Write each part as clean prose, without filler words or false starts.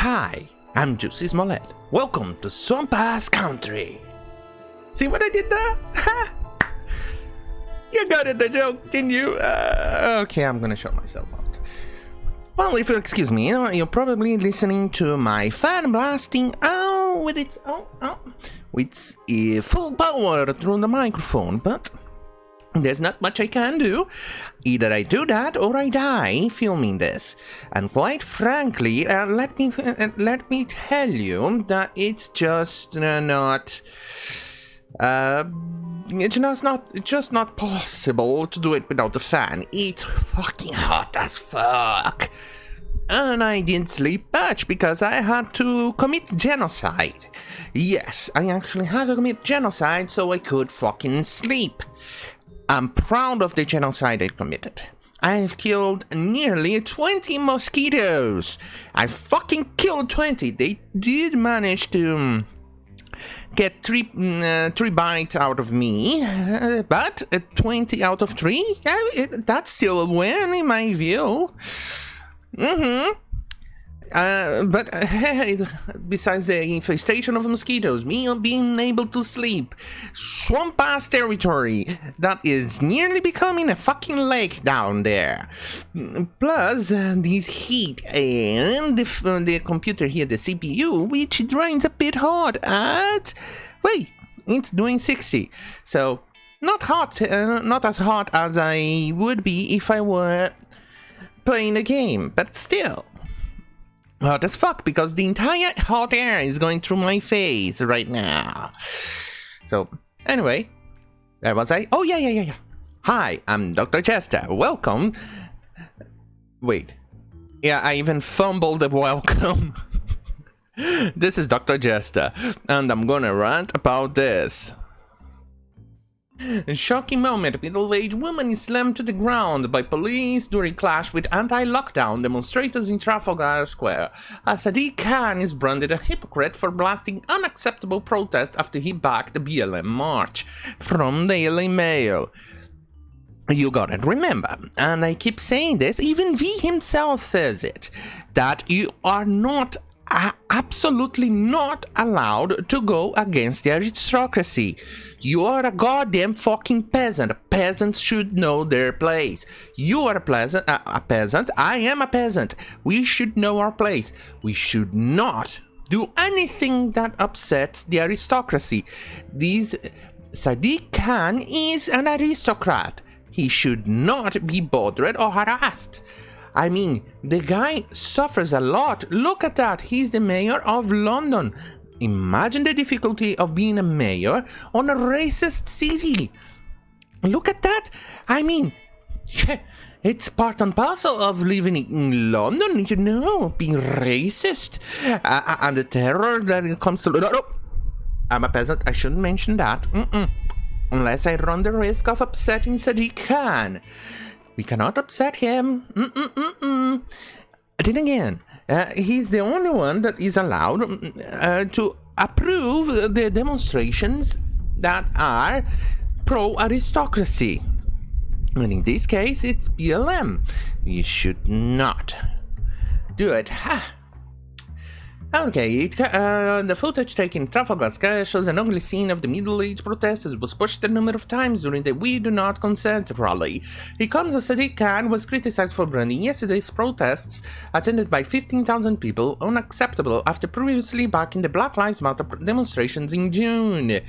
Hi, I'm Juicy Smollett. Welcome to Swamp-Ass Country. See what I did there? You got it, the joke, didn't you? Okay, I'm gonna show myself out. Well, if you'll excuse me, you're probably listening to my fan blasting out with its full power through the microphone, but there's not much I can do. Either I do that or I die filming this. And quite frankly, let me tell you that it's just not. It's just not possible to do it without the fan. It's fucking hot as fuck. And I didn't sleep much because I had to commit genocide. Yes, I actually had to commit genocide so I could fucking sleep. I'm proud of the genocide I committed. I've killed nearly 20 mosquitoes. I fucking killed 20. They did manage to get three bites out of me, but 20 out of 3, that's still a win in my view. But besides the infestation of mosquitoes, me being able to sleep, swamp-ass territory that is nearly becoming a fucking lake down there. Plus, these heat and the computer here, the CPU, which drains a bit hot at... Wait, it's doing 60. So, not hot, not as hot as I would be if I were playing a game, but still. Hot as fuck, because the entire hot air is going through my face right now. So, anyway, where was I? Oh, yeah. Hi, I'm Dr. Jester. Welcome. Wait. Yeah, I even fumbled the welcome. This is Dr. Jester, and I'm gonna rant about this. A shocking moment, middle-aged woman is slammed to the ground by police during clash with anti-lockdown demonstrators in Trafalgar Square. Sadiq Khan is branded a hypocrite for blasting unacceptable protest after he backed the BLM march. From Daily Mail. You got it, remember, and I keep saying this, even V himself says it, that you are not absolutely not allowed to go against the aristocracy. You are a goddamn fucking peasant. Peasants should know their place. You are a peasant. I am a peasant. We should know our place. We should not do anything that upsets the aristocracy. Sadiq Khan is an aristocrat. He should not be bothered or harassed. I mean, the guy suffers a lot. Look at that. He's the mayor of London. Imagine the difficulty of being a mayor on a racist city. Look at that. I mean, it's part and parcel of living in London, you know, being racist. And the terror that it comes to... No, I'm a peasant. I shouldn't mention that. Unless I run the risk of upsetting Sadiq Khan. We cannot upset him. Then again, he's the only one that is allowed to approve the demonstrations that are pro-aristocracy. And in this case, it's BLM. You should not do it. Okay, the footage taken in Trafalgar Square shows an ugly scene of the middle-aged protesters was pushed a number of times during the We Do Not Consent rally. It comes as Sadiq Khan was criticized for branding yesterday's protests, attended by 15,000 people, unacceptable after previously backing the Black Lives Matter demonstrations in June.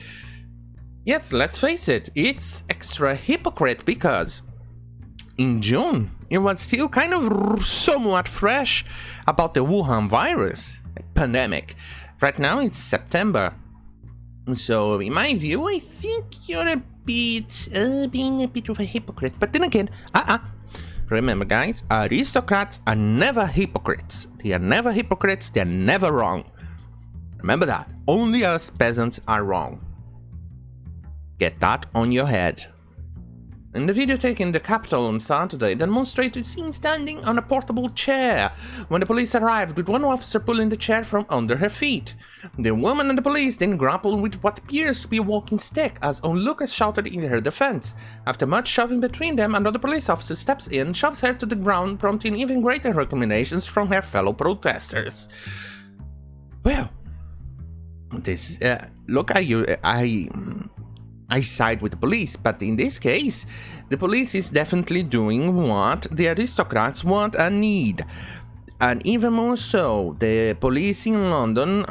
Yes, let's face it, it's extra hypocrite because in June, it was still kind of somewhat fresh about the Wuhan virus pandemic. Right now it's September. So in my view, I think you're a bit being a bit of a hypocrite. But then again, remember guys, aristocrats are never hypocrites. They are never hypocrites, they're never wrong. Remember that. Only us peasants are wrong. Get that on your head. In the video taken in the Capitol on Saturday, the demonstrators seen standing on a portable chair when the police arrived, with one officer pulling the chair from under her feet. The woman and the police then grappled with what appears to be a walking stick as onlookers shouted in her defense. After much shoving between them, another police officer steps in, shoves her to the ground, prompting even greater recriminations from her fellow protesters. Well, this look, I side with the police, but in this case, the police is definitely doing what the aristocrats want and need. And even more so, the police in London,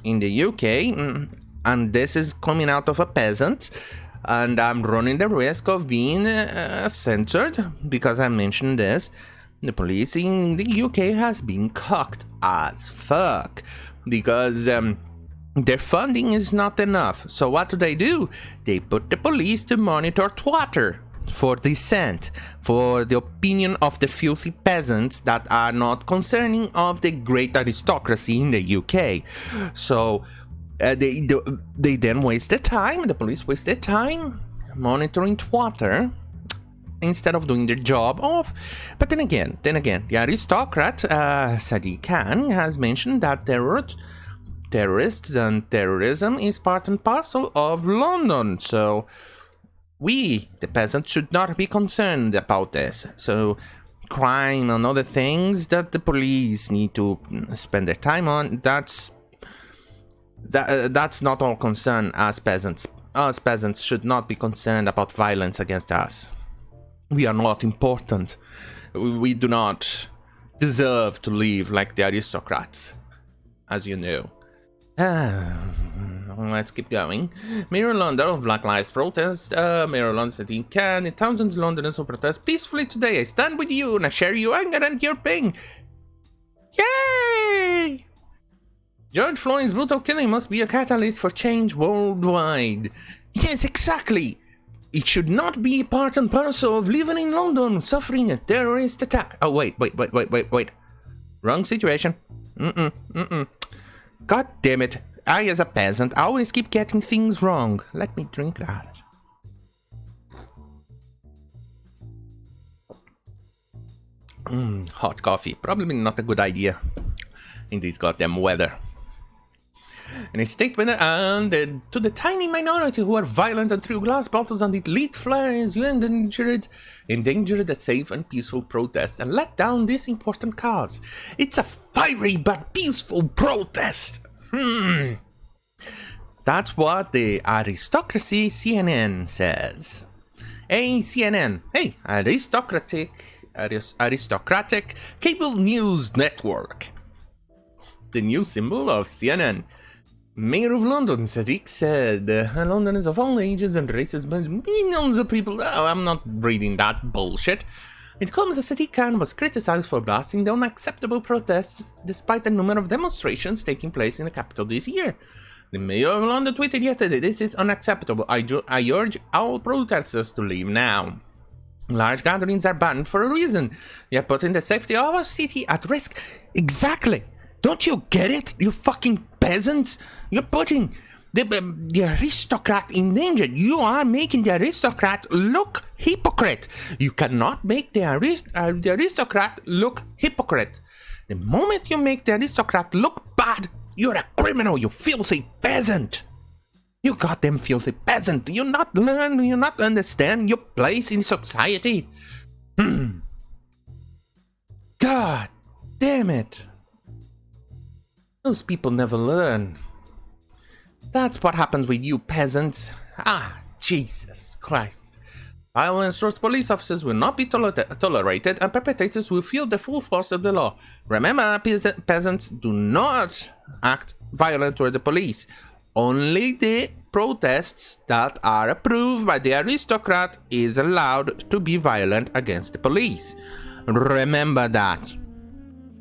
in the UK, and this is coming out of a peasant, and I'm running the risk of being censored because I mentioned this. The police in the UK has been cocked as fuck because their funding is not enough. So what do? They put the police to monitor Twitter for dissent, for the opinion of the filthy peasants that are not concerning of the great aristocracy in the UK. So they then waste their time, the police waste their time monitoring Twitter instead of doing their job off. But then again, the aristocrat, Sadiq has mentioned that terrorists and terrorism is part and parcel of London. So we, the peasants, should not be concerned about this. So crime and other things that the police need to spend their time on, that's not our concern as peasants. Us peasants should not be concerned about violence against us. We are not important. We do not deserve to live like the aristocrats, as you know. Let's keep going. Mayor London of Black Lives protest. Mayor London said he can. Thousands of Londoners will protest peacefully today. I stand with you and I share your anger and your pain. Yay! George Floyd's brutal killing must be a catalyst for change worldwide. Yes, exactly. It should not be part and parcel of living in London, suffering a terrorist attack. Oh, wait. Wrong situation. God damn it. I, as a peasant, always keep getting things wrong. Let me drink that. Hot coffee. Probably not a good idea in this goddamn weather. In a statement, to the tiny minority who are violent and threw glass bottles and lit flares, you endangered a safe and peaceful protest and let down this important cause. It's a fiery but peaceful protest. That's what the aristocracy CNN says. Hey, CNN. Hey, aristocratic cable news network. The new symbol of CNN. Mayor of London, Sadiq said, Londoners of all ages and races, but millions of people. Oh, I'm not reading that bullshit. It comes as Sadiq Khan was criticized for blasting the unacceptable protests despite the number of demonstrations taking place in the capital this year. The mayor of London tweeted yesterday, "This is unacceptable. I urge all protesters to leave now. Large gatherings are banned for a reason. You are putting the safety of our city at risk." Exactly. Don't you get it, you fucking peasants? You're putting the aristocrat in danger. You are making the aristocrat look hypocrite. You cannot make the aristocrat look hypocrite. The moment you make the aristocrat look bad, you're a criminal, you filthy peasant. You goddamn filthy peasant. Do you not learn? Do you not understand your place in society? God damn it. Those people never learn. That's what happens with you peasants. Ah, Jesus Christ. Violence towards police officers will not be tolerated and perpetrators will feel the full force of the law. Remember, peasants, do not act violent toward the police. Only the protests that are approved by the aristocrat is allowed to be violent against the police. Remember that.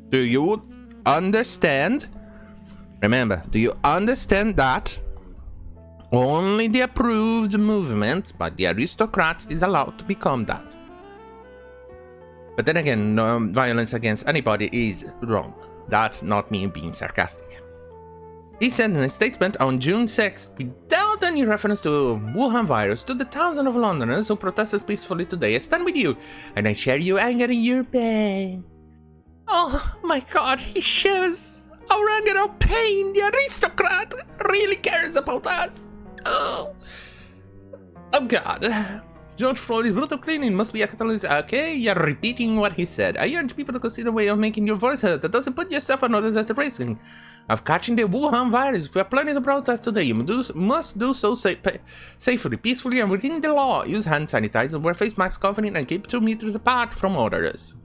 Do you understand? Remember, do you understand that only the approved movements by the aristocrats is allowed to become that? But then again, no violence against anybody is wrong. That's not me being sarcastic. He said in a statement on June 6th, without any reference to Wuhan virus, to the thousands of Londoners who protested peacefully today, I stand with you, and I share your anger and your pain. Oh my God, he shares our anger and pain. The aristocrat really cares about us. Oh God. George Floyd's brutal cleaning must be a catalyst. Okay, you're repeating what he said. I urge people to consider a way of making your voice heard that doesn't put yourself and others at the risk of catching the Wuhan virus. If we are planning to protest today, you must do so safely, peacefully, and within the law. Use hand sanitizer, wear face masks covering, and keep 2 meters apart from others.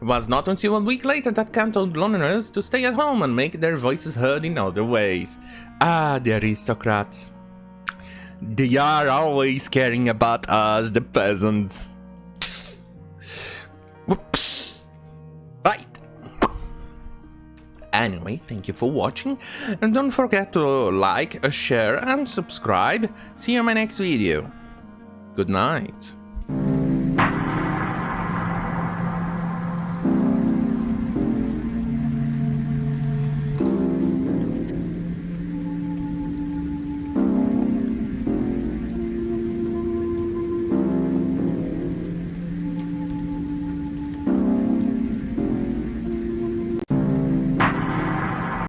It was not until a week later that Kant told Londoners to stay at home and make their voices heard in other ways. Ah, the aristocrats. They are always caring about us, the peasants. Whoops. Right. Anyway, thank you for watching, and don't forget to like, share, and subscribe. See you in my next video. Good night.